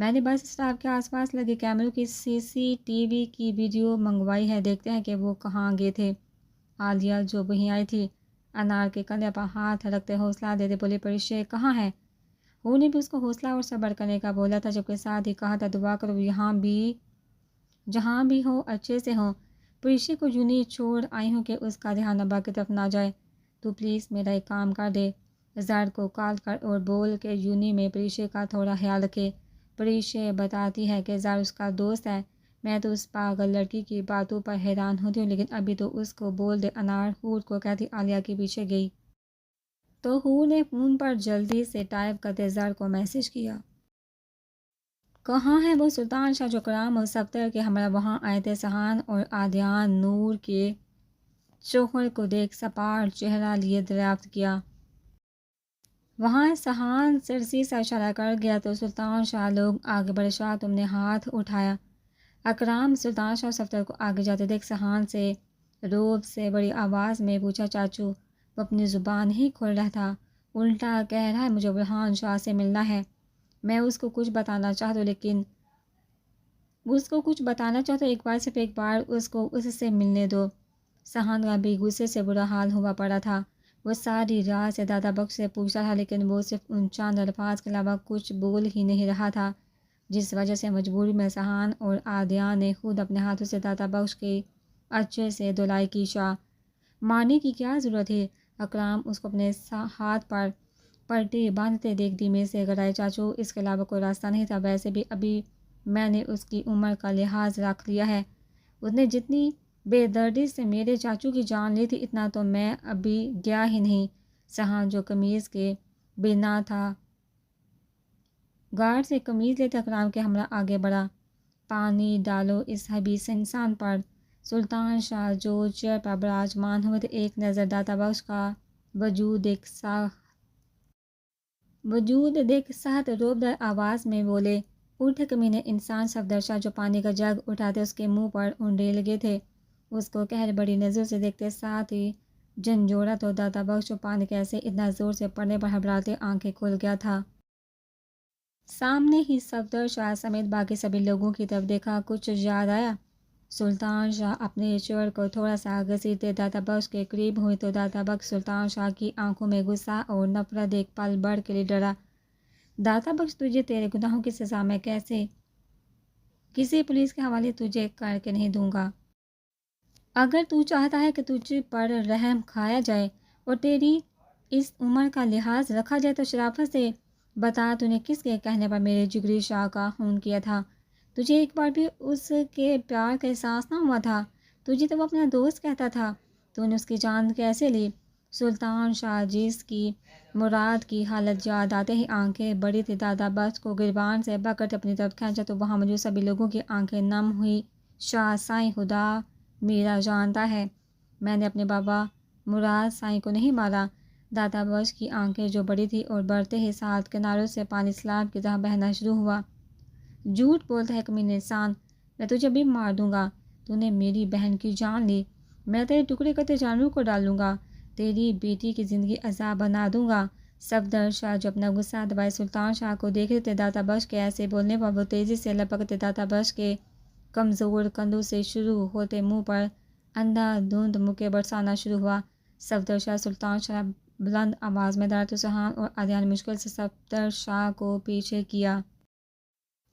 میں نے bus stop کے آس پاس لگے کیمروں کی CCTV کی ویڈیو منگوائی ہے، دیکھتے ہیں کہ وہ کہاں گئے تھے۔ عالیہ جو وہیں آئی تھی انار کے کندھے پر ہاتھ رکھتے حوصلہ دیتے بولے، پریشے کہاں ہے؟ وہ نے بھی اس کو حوصلہ اور صبر کرنے کا بولا تھا، جبکہ ساتھ ہی کہا تھا دعا کرو یہاں بھی جہاں بھی ہو اچھے سے ہو۔ پریشے کو یوں نہیں چھوڑ آئی ہوں کہ اس کا دھیان ابا کی طرف نہ جائے۔ تو پلیز میرا ایک کام کر دے، زید کو کال کر اور بول کہ یونی میں پریشے کا تھوڑا خیال رکھے۔ پریشے بتاتی ہے کہ زید اس کا دوست ہے۔ میں تو اس پاگل لڑکی کی باتوں پر حیران ہوتی ہوں، لیکن ابھی تو اس کو بول دے۔ انار حور کو کہتی عالیہ کے پیچھے گئی تو حور نے فون پر جلدی سے ٹائپ کرتے زید کو میسج کیا۔ کہاں ہے وہ سلطان شاہ جو کرام اور صفدر کے ہمراہ وہاں آئے تھے؟ سہان اور عادیان نور کے شوہر کو دیکھ سپاٹ چہرہ لیے دریافت کیا۔ وہاں سہان سرسی سے اشارہ کر گیا تو سلطان شاہ لوگ آگے بڑھے۔ شاہ تم نے ہاتھ اٹھایا۔ اکرام سلطان شاہ صفدر کو آگے جاتے دیکھ سہان سے روب سے بڑی آواز میں پوچھا، چاچو؟ وہ اپنی زبان ہی کھول رہا تھا، الٹا کہہ رہا ہے مجھے برہان شاہ سے ملنا ہے۔ میں اس کو کچھ بتانا چاہتا ہوں، لیکن ایک بار صرف ایک بار اس کو اس سے ملنے دو۔ سہان کا بھی غصے سے برا حال ہوا پڑا تھا۔ وہ ساری رات سے دادا بخش سے پوچھتا تھا، لیکن وہ صرف ان چند الفاظ کے علاوہ کچھ بول ہی نہیں رہا تھا، جس وجہ سے مجبوری میں سہان اور عادیان نے خود اپنے ہاتھوں سے دادا بخش کے اچھے سے دھلائی کی۔ شاہ مارنے کی کیا ضرورت ہے؟ اکرام اس کو اپنے ہاتھ پر پٹی باندھتے دیکھ دھیمے سے گڑائے، چاچو اس کے علاوہ کوئی راستہ نہیں تھا۔ ویسے بھی ابھی میں نے اس کی عمر کا لحاظ رکھ لیا ہے، اس نے جتنی بے دردی سے میرے چاچو کی جان لی تھی اتنا تو میں ابھی گیا ہی نہیں۔ سہان جو قمیض کے بنا تھا گارڈ سے قمیض لیتے اکرام کے ہمراہ آگے بڑھا۔ پانی ڈالو اس حبیث انسان پر۔ سلطان شاہ جو چیئر پر براجمان ہوئے تھے ایک نظر دادا بخش کا وجود دیکھ سخت روبدار آواز میں بولے، اٹھ کمینے انسان! صفدر شاہ جو پانی کا جگ اٹھاتے اس کے منہ پر اونڈے لگے تھے، اس کو قہر بڑی نظر سے دیکھتے ساتھ ہی جھنجھوڑا تو دادا بخش جو پانی کیسے اتنا زور سے پڑنے پر گھبراتے آنکھیں کھل گیا تھا۔ سامنے ہی صفدر شاہ سمیت باقی سبھی لوگوں کی طرف دیکھا، کچھ یاد آیا۔ سلطان شاہ اپنے چیئر کو تھوڑا سا گھسیٹتے دادا بخش کے قریب ہوئے تو دادا بخش سلطان شاہ کی آنکھوں میں غصہ اور نفرت ایک پل بڑھ کے لیے ڈرا۔ دادا بخش تجھے تیرے گناہوں کی سزا میں کیسے کسی پولیس کے حوالے تجھے کر کے نہیں دوں گا۔ اگر تو چاہتا ہے کہ تجھ پر رحم کھایا جائے اور تیری اس عمر کا لحاظ رکھا جائے تو شرافت سے بتا تو نے کس کے کہنے پر میرے جگری شاہ کا خون کیا تھا؟ تجھے ایک بار بھی اس کے پیار کا احساس نہ ہوا تھا؟ تجھے تو وہ اپنا دوست کہتا تھا، تو نے اس کی جان کیسے لی؟ سلطان شاہ جس کی مراد کی حالت یاد آتے ہی آنکھیں بڑی تھی، دادا بخش کو گریبان سے پکڑ اپنی طرف کھینچا تو وہاں موجود سبھی لوگوں کی آنکھیں نم ہوئی۔ شاہ سائیں خدا میرا جانتا ہے میں نے اپنے بابا مراد سائیں کو نہیں مارا۔ دادا بخش کی آنکھیں جو بڑی تھی اور بڑھتے ہی ساتھ کناروں سے پانی سیلاب کی طرح بہنا شروع ہوا۔ جھوٹ بولتا ہے کمینے انسان، میں تجھے بھی مار دوں گا۔ تو نے میری بہن کی جان لی، میں تیرے ٹکڑے کرتے جانوروں کو ڈال دوں گا، تیری بیٹی کی زندگی عذاب بنا دوں گا۔ صفدر شاہ جو اپنا غصہ دبائے سلطان شاہ کو دیکھ رہے تھے، دادا بخش کے ایسے بولنے پر وہ تیزی سے لپکتے دادا بخش کے کمزور کندھوں سے شروع ہوتے منہ پر اندھا دھند مکے برسانا شروع ہوا۔ صفدر شاہ سلطان شاہ بلند آواز میں ڈرا تو سہان اور عادیان نے مشکل سے صفدر شاہ کو پیچھے کیا۔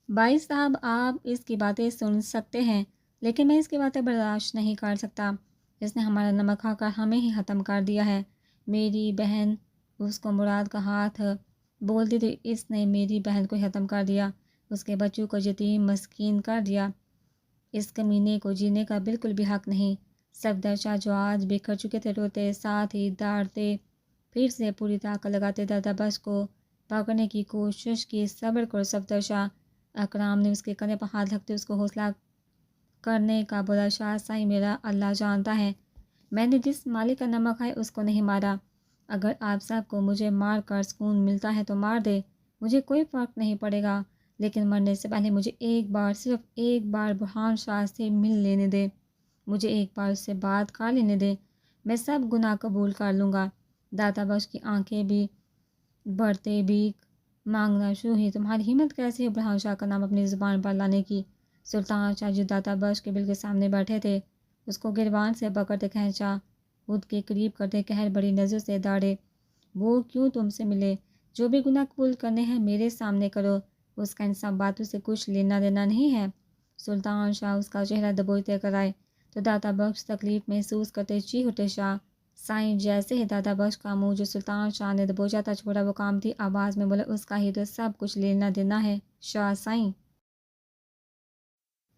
بھائی صاحب آپ اس کی باتیں سن سکتے ہیں، لیکن میں اس کی باتیں برداشت نہیں کر سکتا۔ اس نے ہمارا نمک کھا کر ہمیں ہی ختم کر دیا ہے۔ میری بہن، اس کو مراد کا ہاتھ بولتی تھی، اس نے میری بہن کو ختم کر دیا، اس کے بچوں کو یتیم مسکین کر دیا۔ اس کمینے کو جینے کا بالکل بھی حق نہیں۔ صفدر شاہ جو آج بکھر چکے تھے روتے ساتھ ہی ڈانٹتے، پھر سے پوری طاقت لگاتے دادا بخش کو پکڑنے کی کوشش کی۔ صبر کرو صفدر شاہ۔ اکرام نے اس کے کندھے پر ہاتھ رکھتے اس کو حوصلہ کرنے کا بولا، شاہ سائیں میرا اللہ جانتا ہے میں نے جس مالک کا نمک کھایا اس کو نہیں مارا۔ اگر آپ سب کو مجھے مار کر سکون ملتا ہے تو مار دے، مجھے کوئی فرق نہیں پڑے گا، لیکن مرنے سے پہلے مجھے ایک بار، صرف ایک بار برہان شاہ سے مل لینے دے، مجھے ایک بار اس سے بات کر لینے دے، میں سب گناہ قبول کر لوں گا۔ دادا بخش کی آنکھیں بھی بڑھتے بھیک مانگنا شروع ہوئی۔ تمہاری ہمت کیسے ہے برہان شاہ کا نام اپنی زبان پر لانے کی؟ سلطان شاہ جو داتا بخش کے بالکل سامنے بیٹھے تھے اس کو گریبان سے پکڑتے کھینچا، خود کے قریب کرتے کہر بڑی نظر سے داڑے، وہ کیوں تم سے ملے؟ جو بھی گناہ قبول کرنے ہیں میرے سامنے کرو، اس کا ان سب باتوں سے کچھ لینا دینا نہیں ہے۔ سلطان شاہ اس کا چہرہ دبوچتے کرائے تو داتا بخش تکلیف محسوس کرتے چیخ اٹھے، شاہ سائیں! جیسے ہی داتا بخش کا منہ جو سلطان شاہ نے دبوچا تھا چھوڑا، وہ کامتی آواز میں بولا، اس کا ہی تو سب کچھ لینا دینا ہے شاہ سائیں!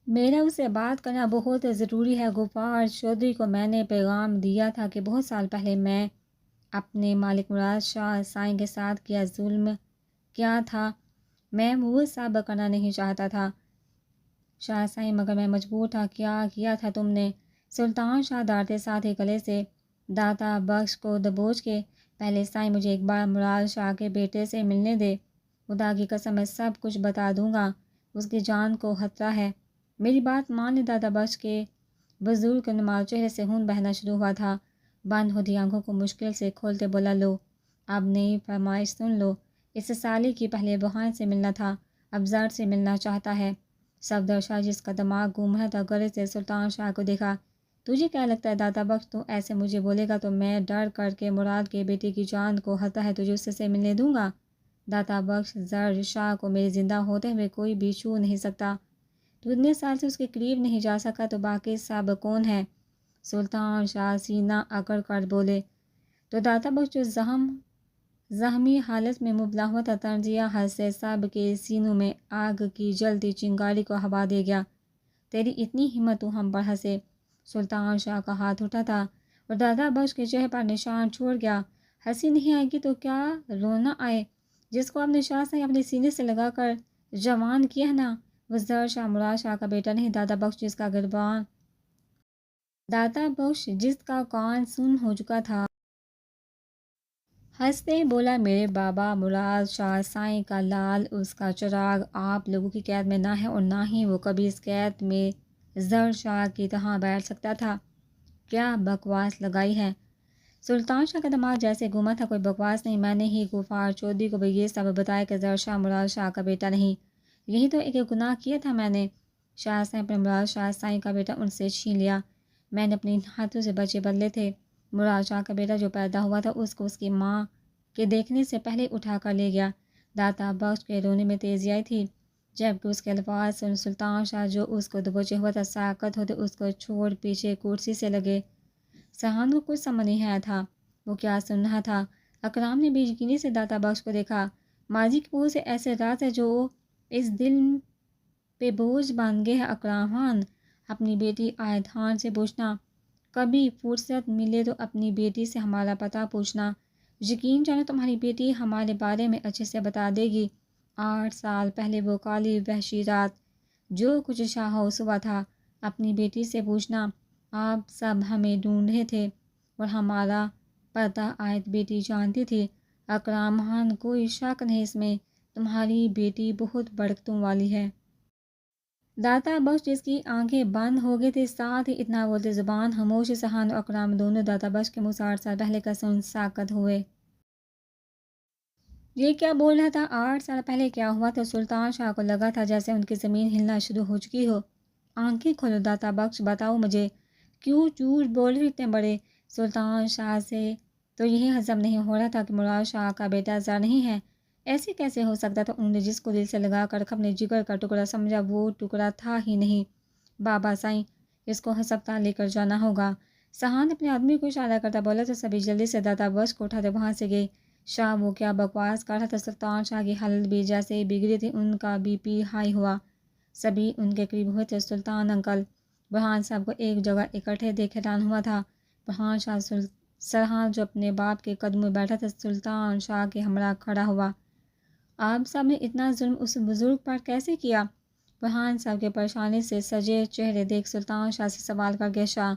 میرا اسے بات کرنا بہت ضروری ہے۔ غفار چودھری کو میں نے پیغام دیا تھا کہ بہت سال پہلے میں اپنے مالک مراد شاہ سائیں کے ساتھ کیا ظلم کیا تھا، میں وہ سب کرنا نہیں چاہتا تھا شاہ سائیں، مگر میں مجبور تھا۔ کیا کیا تھا تم نے؟ سلطان شاہ ڈانٹے، ساتھ ہی گلے سے داتا بخش کو دبوچ کے، پہلے سائیں مجھے ایک بار مراد شاہ کے بیٹے سے ملنے دے، خدا کی قسم میں سب کچھ بتا دوں گا، اس کی جان کو خطرہ ہے۔ میری بات مان لے۔ داتا بخش کے بزرگ نما چہرے سے خون بہنا شروع ہوا تھا، بند ہوتی آنکھوں کو مشکل سے کھولتے بولا، لو اب نئی فرمائش سن لو، اس سالے کی پہلے بہان سے ملنا تھا، اب زر سے ملنا چاہتا ہے۔ صفدر شاہ جس کا دماغ گم رہا تھا غرض سے سلطان شاہ کو دیکھا۔ تجھے کیا لگتا ہے داتا بخش، تو ایسے مجھے بولے گا تو میں ڈر کر کے مراد کے بیٹے کی جان کو خطرہ ہے تجھے اس سے ملنے دوں گا؟ داتا بخش زر شاہ کو میرے زندہ ہوتے ہوئے کوئی بھی چھو نہیں سکتا، تو اتنے سال سے اس کے قریب نہیں جا سکا، تو باقی سب کون ہے؟ سلطان شاہ سینہ اکڑ کر بولے۔ تو داتا بخش جو زخمی حالت میں مبتلا ہوا تھا، طنزیہ ہنس سے سب کے سینوں میں آگ کی جلتی چنگاری کو ہوا دے گیا۔ تیری اتنی ہمت، تو ہم پر ہنسے؟ سلطان شاہ کا ہاتھ اٹھا تھا اور داتا بخش کے چہرے پر نشان چھوڑ گیا۔ ہنسی نہیں آئے گی تو کیا رونا آئے؟ جس کو اپنے شاہ سے اپنے سینے سے لگا کر جوان کیا ہے نا، وہ زر شاہ مراد شاہ کا بیٹا نہیں، داتا بخش جس کا کان سن ہو چکا تھا۔ ہنستے بولا، میرے بابا مراد شاہ سائیں کا لال، اس کا چراغ آپ لوگوں کی قید میں نہ ہے، اور نہ ہی وہ کبھی اس قید میں زر شاہ کی طرح بیٹھ سکتا تھا۔ کیا بکواس لگائی ہے؟ سلطان شاہ کا دماغ جیسے گھوما تھا، کوئی بکواس نہیں، میں نے ہی غفار چودھری کو بھی یہ سب بتایا کہ زر شاہ مراد شاہ کا بیٹا نہیں، یہی تو ایک گناہ کیا تھا میں نے۔ شاہ سائیں اپنے مراد شاہ سائیں کا بیٹا ان سے چھین لیا، میں نے اپنے ہاتھوں سے بچے بدلے تھے۔ مراد شاہ کا بیٹا جو پیدا ہوا تھا، اس کو اس کی ماں کے دیکھنے سے پہلے اٹھا کر لے گیا۔ داتا بخش کے رونے میں تیزی آئی تھی، جبکہ اس کے الفاظ سن سلطان شاہ جو اس کو دبوچے ہوا تھا ساکت ہوتے اس کو چھوڑ پیچھے کرسی سے لگے۔ سہان کو کچھ سمجھ نہیں آیا تھا وہ کیا سن رہا تھا۔ اکرام نے بے یقینی سے داتا بخش کو دیکھا۔ ماضی کی بہت سے ایسے راز ہیں جو اس دل پہ بوجھ بن گئے ہیں اکرام خان، اپنی بیٹی آیت خان سے پوچھنا، کبھی فرصت ملے تو اپنی بیٹی سے ہمارا پتہ پوچھنا، یقین جانا تمہاری بیٹی ہمارے بارے میں اچھے سے بتا دے گی۔ 8 سال پہلے وہ کالی وحشی رات جو کچھ شاہ صبح تھا، اپنی بیٹی سے پوچھنا، آپ سب ہمیں ڈھونڈ رہے تھے اور ہمارا پتہ آیت بیٹی جانتی تھی۔ اکرام خان، کوئی شک نہیں اس میں، تمہاری بیٹی بہت برکتوں والی ہے۔ داتا بخش جس کی آنکھیں بند ہو گئی تھی، ساتھ ہی اتنا بولتے زبان خاموش، سہان و اکرام دونوں داتا بخش کے منہ سے 8 سال پہلے کا سن ساکت ہوئے۔ یہ کیا بول رہا تھا؟ 8 سال پہلے کیا ہوا تھا؟ سلطان شاہ کو لگا تھا جیسے ان کی زمین ہلنا شروع ہو چکی ہو۔ آنکھیں کھولو داتا بخش، بتاؤ مجھے، کیوں جھوٹ بول رہے اتنے بڑے؟ سلطان شاہ سے تو یہی ہضم نہیں ہو رہا تھا کہ مراد شاہ کا بیٹا زر نہیں ہے، ایسے کیسے ہو سکتا تھا؟ انہوں نے جس کو دل سے لگا کر اپنے جگر کا ٹکڑا سمجھا وہ ٹکڑا تھا ہی نہیں۔ بابا سائیں، اس کو ہسپتال لے کر جانا ہوگا۔ سہان اپنے آدمی کو اشارہ کرتا بولا تو سبھی جلدی سے داتا بخش کو اٹھاتے وہاں سے گئے۔ شاہ وہ کیا بکواس کر رہا تھا؟ سلطان شاہ کی حالت بھی جیسے ہی بگڑی تھی ان کا بی پی ہائی ہوا، سبھی ان کے قریب ہوئے تھے۔ سلطان انکل، برہان صاحب کو ایک جگہ اکٹھے دیکھ حیران ہوا تھا۔ برہان شاہ سرحان جو اپنے باپ کے قدموں میں بیٹھا تھا سلطان شاہ کے ہمراہ کھڑا ہوا۔ آپ سب نے اتنا ظلم اس بزرگ پر کیسے کیا؟ برہان صاحب کے پریشانی سے سجے چہرے دیکھ سلطان شاہ سے سوال کر کے، شاہ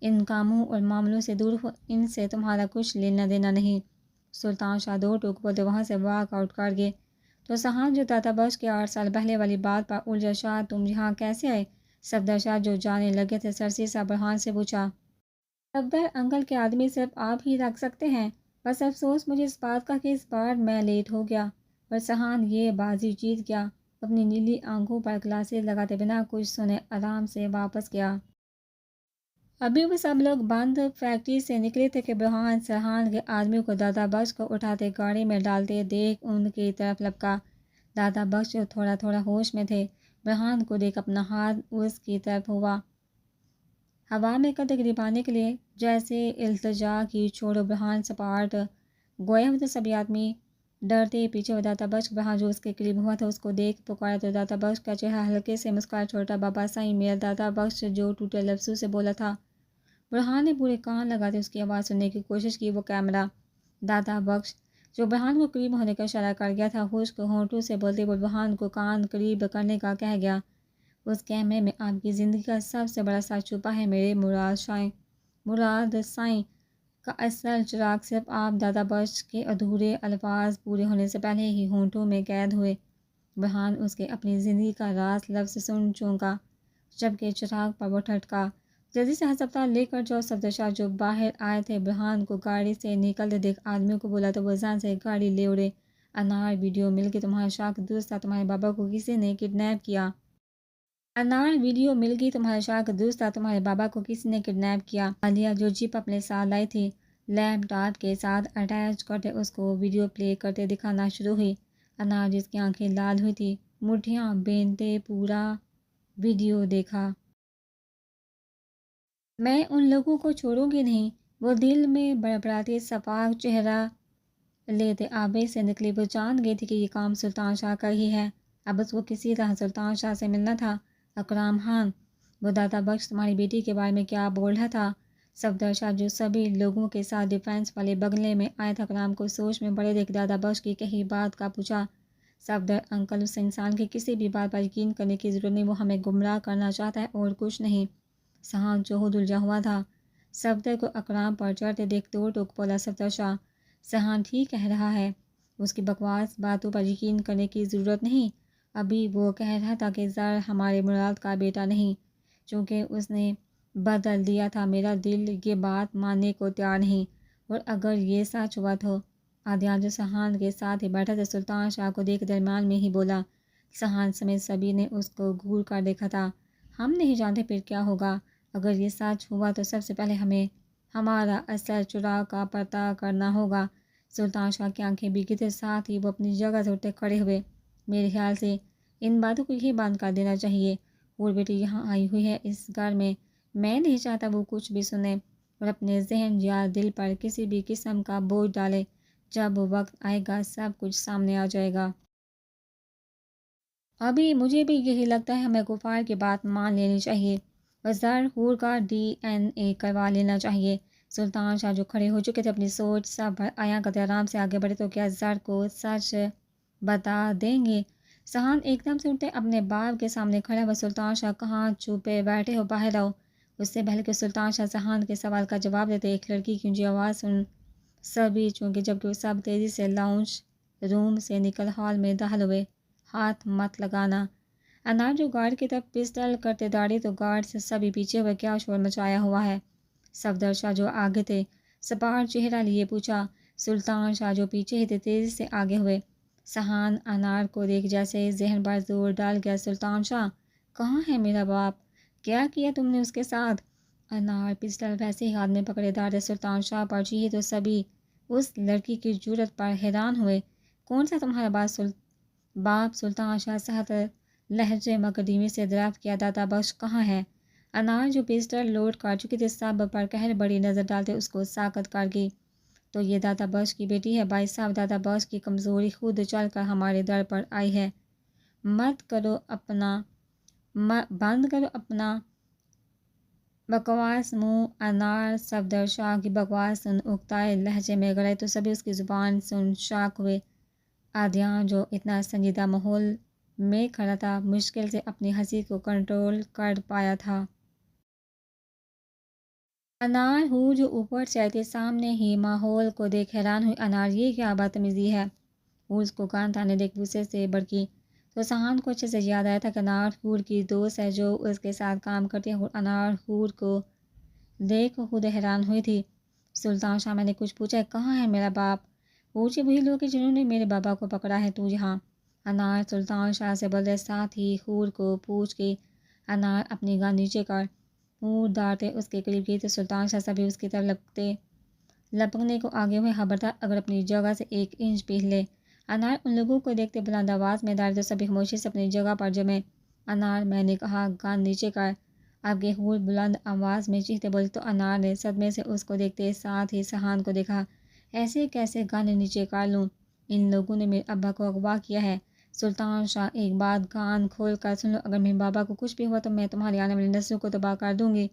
ان کاموں اور معاملوں سے دور ہو، ان سے تمہارا کچھ لینا دینا نہیں۔ سلطان شاہ دو ٹوک بولتے وہاں سے واک آؤٹ کر گئے۔ تو سہان جو داتا بخش کے 8 سال پہلے والی بات پر الجھا، شاہ تم یہاں کیسے آئے؟ صفدر شاہ جو جانے لگے تھے سرسی سا برہان سے پوچھا۔ صفدر انکل کے آدمی صرف آپ ہی رکھ سکتے ہیں، بس افسوس مجھے اس بات کا کہ اس بار میں لیٹ ہو گیا، اور سہان یہ بازی جیت گیا۔ اپنی نیلی آنکھوں پر گلاسز لگاتے بنا کچھ سنے آرام سے واپس گیا۔ ابھی وہ سب لوگ بند فیکٹری سے نکلے تھے کہ برہان سرحان کے آدمیوں کو دادا بخش کو اٹھاتے گاڑی میں ڈالتے دیکھ ان کی طرف لپکا۔ دادا بخش جو تھوڑا تھوڑا ہوش میں تھے، برہان کو دیکھ اپنا ہاتھ اس کی طرف ہوا، ہوا میں قد گریبانے کے لیے، جیسے التجا کی۔ چھوڑو برہان، سپاٹ گویا ہو تو سبھی آدمی ڈرتے پیچھے۔ دادا بخش برہان جو اس کے قریب ہوا تھا اس کو دیکھ پکارا تو دادا بخش کا چہرہ ہلکے سے مسکرایا۔ چھوٹا بابا سائیں میرا دادا بخش، جو ٹوٹے لفظوں سے بولا تھا۔ برہان نے پورے کان لگاتے اس کی آواز سننے کی کوشش کی۔ وہ کیمرہ دادا بخش جو برہان کو قریب ہونے کا اشارہ کر گیا تھا، خشک ہونٹوں سے بولتے ہوئے برہان کو کان قریب کرنے کا کہہ گیا۔ اس کیمرے میں آپ کی زندگی کا سب سے بڑا سچ چھپا ہے میرے مراد سائیں کا اصل چراغ صرف آپ۔ دادا بخش کے ادھورے الفاظ پورے ہونے سے پہلے ہی ہونٹوں میں قید ہوئے۔ برہان اس کے اپنی زندگی کا راز لفظ سن چونکا، جبکہ چراغ پر وہ ٹھٹکا۔ جلدی سے ہسپتال لے کر جاؤ۔ صفدر شاہ جو باہر آئے تھے برہان کو گاڑی سے نکلتے دیکھ آدمیوں کو بولا تو وہ ذہن سے گاڑی لے اڑے۔ انار ویڈیو مل گئی، تمہارا شاک درست تھا، تمہارے بابا کو کسی نے کڈنیپ کیا۔ انار ویڈیو مل گئی، تمہارا شاک درست تھا، تمہارے بابا کو کسی نے کڈنیپ کیا۔ عالیہ جو جپ اپنے ساتھ لائی تھی، لیپ ٹاپ کے ساتھ اٹیچ کرتے اس کو ویڈیو پلے کرتے دکھانا شروع ہوئی۔ انار جس کی آنکھیں لال ہوئی تھی، مٹھیاں بیندتے پورا ویڈیو دیکھا۔ میں ان لوگوں کو چھوڑوں گی نہیں، وہ دل میں بڑبڑاتی شفاف چہرہ لیتے آبے سے نکلی۔ وہ جان گئی تھی کہ یہ کام سلطان شاہ کا ہی ہے، اب بس وہ کسی طرح سلطان شاہ سے ملنا تھا۔ اکرام خان، وہ دادا بخش تمہاری بیٹی کے بارے میں کیا بول رہا تھا؟ صفدر شاہ جو سبھی لوگوں کے ساتھ ڈیفینس والے بنگلے میں آیا تھا، اکرام کو سوچ میں پڑے دیکھ دادا بخش کی کہی بات کا پوچھا۔ صفدر انکل، اس انسان کی کسی بھی بات پر یقین کرنے کی ضرورت نہیں، وہ ہمیں گمراہ کرنا چاہتا ہے اور کچھ نہیں۔ سہان چہت الجھا ہوا تھا، صفدر کو اکرام پر چڑھتے دیکھ دو ٹوک بولا۔ صفدر شاہ، سہان ٹھیک کہہ رہا ہے، اس کی بکواس باتوں پر یقین کرنے کی ضرورت نہیں۔ ابھی وہ کہہ رہا تھا کہ زر ہمارے مراد کا بیٹا نہیں، چونکہ اس نے بدل دیا تھا۔ میرا دل یہ بات ماننے کو تیار نہیں، اور اگر یہ سچ ہوا تو آدیان جو سہان کے ساتھ ہی بیٹھا تھا سلطان شاہ کو دیکھ درمیان میں ہی بولا۔ سہان سمیت سبھی نے اس کو گھور کر دیکھا تھا۔ ہم نہیں جانتے پھر کیا ہوگا، اگر یہ سچ ہوا تو سب سے پہلے ہمیں ہمارا اصل چراغ کا پتہ کرنا ہوگا۔ سلطان شاہ کی آنکھیں بھیگی تھیں، ساتھ ہی وہ اپنی جگہ سے اٹھتے کھڑے ہوئے۔ میرے خیال سے ان باتوں کو یہی بند کر دینا چاہیے۔ اور بیٹی یہاں آئی ہوئی ہے اس گھر میں نہیں چاہتا وہ کچھ بھی سنے اور اپنے ذہن یا دل پر کسی بھی قسم کا بوجھ ڈالے۔ جب وہ وقت آئے گا سب کچھ سامنے آ جائے گا۔ ابھی مجھے بھی یہی لگتا ہے، ہمیں غفار کی بات مان لینی چاہیے اور زر حور کا DNA کروا لینا چاہیے۔ سلطان شاہ جو کھڑے ہو چکے تھے اپنی سوچ سب پر عیاں کرتے آرام سے آگے بڑھے، تو کیا زر کو سچ بتا دیں گے؟ سہان ایک دم سے اٹھتے اپنے باپ کے سامنے کھڑا ہوا۔ سلطان شاہ کہاں چھپے بیٹھے ہو، باہر آؤ۔ اس سے پہلے کہ سلطان شاہ سہان کے سوال کا جواب دیتے، ایک لڑکی کی اونچی آواز سن سبھی چونکے، جبکہ وہ سب تیزی سے لاؤنج روم سے نکل ہال میں داخل ہوئے۔ ہاتھ مت لگانا۔ انار جو گارڈ کی طرف پسٹل کرتے داڑھی تو گارڈ سے سبھی پیچھے ہوئے، کیا شور مچایا ہوا ہے؟ صفدر شاہ جو آگے تھے سپاٹ چہرہ لیے پوچھا۔ سلطان شاہ جو پیچھے ہی تھے تیزی سے آگے ہوئے۔ سہان انار کو دیکھ جیسے ذہن پر زور ڈال گیا۔ سلطان شاہ، کہاں ہے میرا باپ؟ کیا کیا تم نے اس کے ساتھ؟ انار پسٹل ویسے ہی ہاتھ میں پکڑے داڑھے سلطان شاہ پر چیخی تو سبھی اس لڑکی کی جرأت پر حیران ہوئے۔ کون سا تمہارا باپ؟ سلطان شاہ سخت لہجے مقدمی سے دریافت کیا۔ دادا بخش کہاں ہے؟ انار جو پسٹل لوڈ کر چکی تھی سب پر قہر بڑی نظر ڈالتے اس کو ساکت کر گئی۔ تو یہ دادا بخش کی بیٹی ہے؟ بھائی صاحب، دادا بخش کی کمزوری خود چل کر ہمارے در پر آئی ہے۔ بند کرو اپنا بکواس منہ۔ انار صفدر شاہ کی بکواس سن اکتائے لہجے میں گڑے تو سبھی اس کی زبان سن شاک ہوئے۔ آدیان جو اتنا سنجیدہ ماحول میں کھڑا تھا مشکل سے اپنی ہنسی کو کنٹرول کر پایا تھا۔ انار حور جو اوپر سے آئی تھی سامنے ہی ماحول کو دیکھ حیران ہوئی۔ انار، یہ کیا بدتمیزی ہے؟ وہ اس کو کان تانے دیکھ غصے سے بھڑکی تو سہان کو اچھے سے یاد آیا تھا کہ انار حور کی دوست ہے جو اس کے ساتھ کام کرتی ہے، اور انار حور کو دیکھ خود حیران ہوئی تھی۔ سلطان شاہ، میں نے کچھ پوچھا ہے، کہاں ہے میرا باپ؟ حور سے وہی لوگ ہیں جنہوں نے میرے بابا کو پکڑا ہے، تو یہاں۔ انار سلطان شاہ سے بولے، ساتھ ہی حور کو پوچھ کے انار اپنی گاں نیچے کر۔ حور دارتے اس کے قریب گئی تو سلطان شاہ سبھی اس کی طرف لپکنے کو آگے ہوئے، خبردار اگر اپنی جگہ سے 1 انچ بھی ہلے۔ انار ان لوگوں کو دیکھتے بلند آواز میں ڈالے تو سبھی خاموشی سے اپنی جگہ پر جمے۔ انار، میں نے کہا گاں نیچے کر، اب کے حور بلند آواز میں چیختے بولی تو انار نے صدمے سے اس کو دیکھتے ساتھ ہی سہان کو دیکھا۔ ایسے کیسے گاں نیچے کر لوں؟ ان لوگوں نے میرے ابا کو اغوا کیا ہے۔ سلطان شاہ، ایک بات کان کھول کر سن لو، اگر میرے بابا کو کچھ بھی ہوا تو میں تمہاری آنے والی نسلوں کو تباہ کر دوں گی۔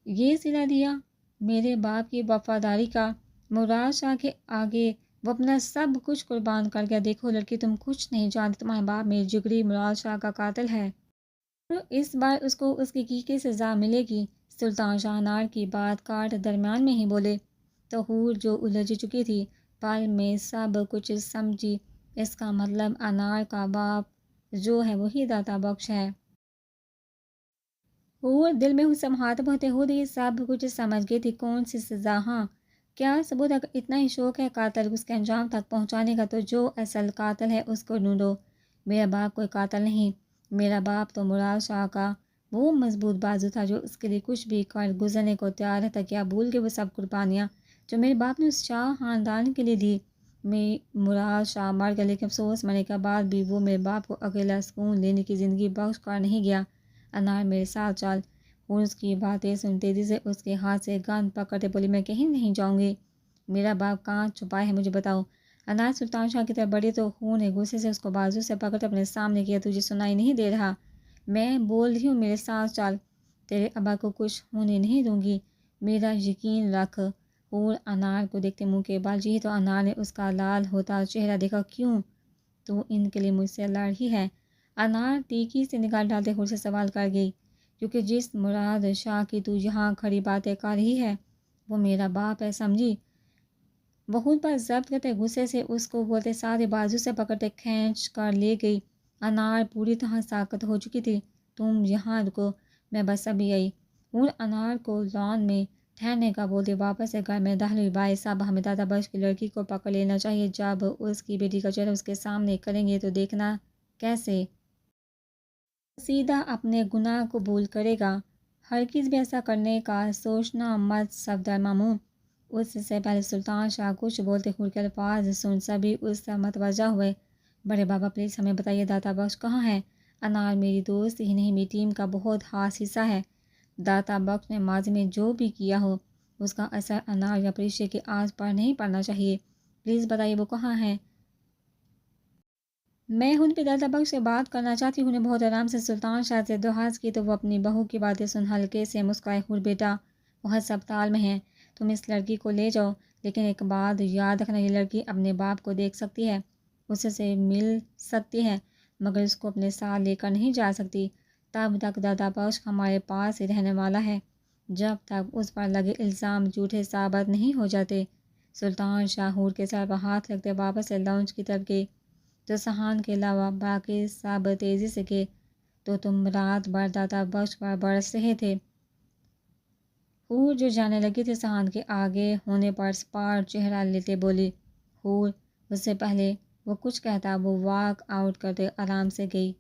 یہ صلہ دیا میرے باپ کی وفاداری کا۔ مراد شاہ کے آگے وہ اپنا سب کچھ قربان کر گیا۔ دیکھو لڑکی، تم کچھ نہیں جانتی، تمہارا باپ میرے جگری مراد شاہ کا قاتل ہے۔ اس بار اس کو اس کی سزا ملے گی۔ سلطان شاہ انار کی بات کاٹ درمیان میں ہی بولے تو حور جو الجھ چکی تھی پل میں سب کچھ سمجھی۔ اس کا مطلب انار کا باپ جو ہے وہی داتا بخش ہے۔ حور دل میں اس سمہات بہتے خود ہی سب کچھ سمجھ گئی تھی۔ کون سی سزا؟ ہاں، کیا ثبوت؟ اگر اتنا ہی شوق ہے قاتل اس کے انجام تک پہنچانے کا تو جو اصل قاتل ہے اس کو ڈھونڈو۔ میرا باپ کوئی قاتل نہیں، میرا باپ تو مراد شاہ کا وہ مضبوط بازو تھا جو اس کے لیے کچھ بھی کر گزرنے کو تیار تھا۔ کیا بھول گئے وہ سب قربانیاں جو میرے باپ نے اس شاہ خاندان کے لیے دی؟ مراد شاہ مر گیا، لیکن افسوس مرنے کے بعد بھی وہ میرے باپ کو اکیلا سکون لینے کی زندگی بخش کر نہیں گیا۔ انار، میرے ساتھ چل۔ اور اس کی باتیں سن تیزی سے اس کے ہاتھ سے گند پکڑتے بولی، میں کہیں نہیں جاؤں گی۔ میرا باپ کہاں چھپا ہے مجھے بتاؤ۔ انار سلطان شاہ کی طرف بڑھی تو خون نے غصے سے اس کو بازو سے پکڑ اپنے سامنے کیا۔ تجھے سنائی نہیں دے رہا؟ میں بول رہی ہوں، میرے ساتھ چل، تیرے ابا کو کچھ ہونے نہیں دوں گی، میرا یقین رکھ۔ اور انار کو دیکھتے منہ کے بال چیری تو انار نے اس کا لال ہوتا چہرہ دیکھا۔ کیوں؟ تو ان کے لیے مجھ سے لڑ رہی ہے؟ انار تیکی سے نگاہ ڈالتے حور سے سوال کر گئی، کیونکہ جس مراد شاہ کی تو یہاں کھڑی باتیں کر رہی ہے وہ میرا باپ ہے، سمجھی؟ وہ خود پر ضبط کرتے غصے سے اس کو بولتے ساتھ ہی بازو سے پکڑتے کھینچ کر لے گئی۔ انار پوری طرح ساکت ہو چکی تھی۔ تم یہاں رکو، میں بس ابھی آئی۔ اور انار کو لان میں ٹھہرنے کا بولتے واپس سے گھر میں داخل ہوئی۔ بھائی صاحب، ہمیں داتا بخش کی لڑکی کو پکڑ لینا چاہیے۔ جب اس کی بیٹی کا چہرہ اس کے سامنے کریں گے تو دیکھنا کیسے سیدھا اپنے گناہ قبول کرے گا۔ ہرگز بھی ایسا کرنے کا سوچنا مت صفدر مامون۔ اس سے پہلے سلطان شاہ کچھ بولتے حور کے الفاظ سن سبھی اس سے متوجہ ہوئے۔ بڑے بابا پلیز ہمیں بتائیے داتا بخش کہاں ہے؟ انار میری دوست ہی نہیں، میری ٹیم کا بہت خاص حصہ ہے۔ داتا بخش نے ماضی میں جو بھی کیا ہو اس کا اثر انار یا پریشے کے آس پر نہیں پڑنا چاہیے۔ پلیز بتائیے وہ کہاں ہے؟ میں خود بھی داتا بخش سے بات کرنا چاہتی ہوں۔ نے بہت آرام سے سلطان شاہ سے درخواست کی تو وہ اپنی بہو کی باتیں سن ہلکے سے مسکرائے۔ حور بیٹا، وہ ہسپتال میں ہے، تم اس لڑکی کو لے جاؤ، لیکن ایک بات یاد رکھنا، یہ لڑکی اپنے باپ کو دیکھ سکتی ہے، اس سے مل سکتی ہے، مگر اس کو اپنے ساتھ لے کر نہیں جا سکتی۔ تب تک داتا بخش ہمارے پاس ہی رہنے والا ہے جب تک اس پر لگے الزام جھوٹے ثابت نہیں ہو جاتے۔ سلطان شاہ حور کے سر پر ہاتھ رکھتے واپس سے لاؤنج کی طرف گئے تو سہان کے علاوہ باقی سب تیزی سے گئے۔ تو تم رات بھر داتا بخش پر برس رہے تھے؟ حور جو جانے لگی تھی سہان کے آگے ہونے پر سپاٹ چہرہ لیتے بولی۔ حور، اس سے پہلے وہ کچھ کہتا وہ واک آؤٹ کرتے آرام سے گئی۔